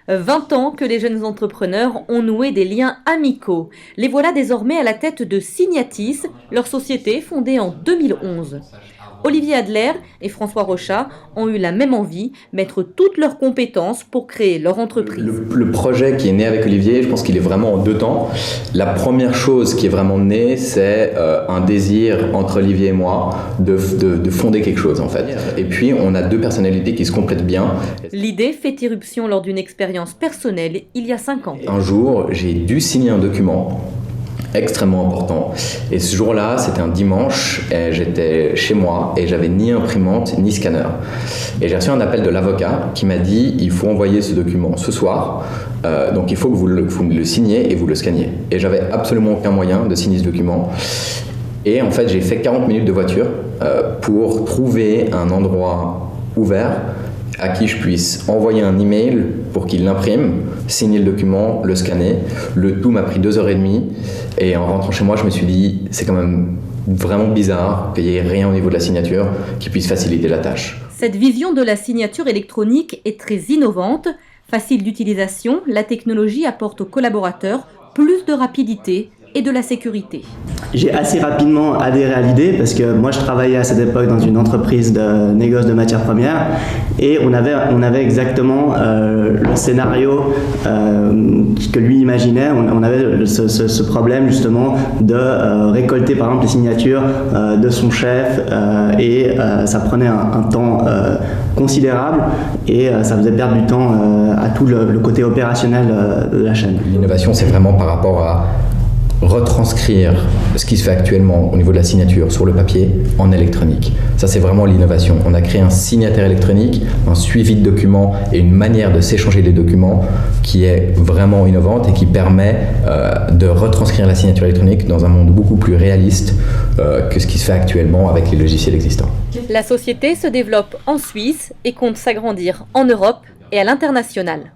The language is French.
20 ans que les jeunes entrepreneurs ont noué des liens amicaux. Les voilà désormais à la tête de Signatis, leur société fondée en 2011. Olivier Adler et François Rochat ont eu la même envie, mettre toutes leurs compétences pour créer leur entreprise. Le projet qui est né avec Olivier, je pense qu'il est vraiment en deux temps. La première chose qui est vraiment née, c'est un désir entre Olivier et moi de fonder quelque chose en fait. Et puis on a deux personnalités qui se complètent bien. L'idée fait irruption lors d'une expérience personnelle il y a 5 ans. Un jour, j'ai dû signer un document extrêmement important. Et ce jour-là, c'était un dimanche, et j'étais chez moi et j'avais ni imprimante ni scanner. Et j'ai reçu un appel de l'avocat qui m'a dit il faut envoyer ce document ce soir, donc il faut que vous le signiez et vous le scanniez. Et j'avais absolument aucun moyen de signer ce document. Et en fait, j'ai fait 40 minutes de voiture pour trouver un endroit ouvert à qui je puisse envoyer un email pour qu'il l'imprime, signer le document, le scanner. Le tout m'a pris 2h30 et en rentrant chez moi, je me suis dit c'est quand même vraiment bizarre qu'il n'y ait rien au niveau de la signature qui puisse faciliter la tâche. Cette vision de la signature électronique est très innovante. Facile d'utilisation, la technologie apporte aux collaborateurs plus de rapidité et de la sécurité. J'ai assez rapidement adhéré à l'idée parce que moi je travaillais à cette époque dans une entreprise de négoce de matières premières et on avait exactement le scénario que lui imaginait. On avait ce problème justement de récolter par exemple les signatures de son chef et ça prenait un temps considérable et ça faisait perdre du temps à tout le côté opérationnel de la chaîne. L'innovation, c'est vraiment par rapport à retranscrire ce qui se fait actuellement au niveau de la signature sur le papier en électronique. Ça, c'est vraiment l'innovation. On a créé un signataire électronique, un suivi de documents et une manière de s'échanger les documents qui est vraiment innovante et qui permet de retranscrire la signature électronique dans un monde beaucoup plus réaliste que ce qui se fait actuellement avec les logiciels existants. La société se développe en Suisse et compte s'agrandir en Europe et à l'international.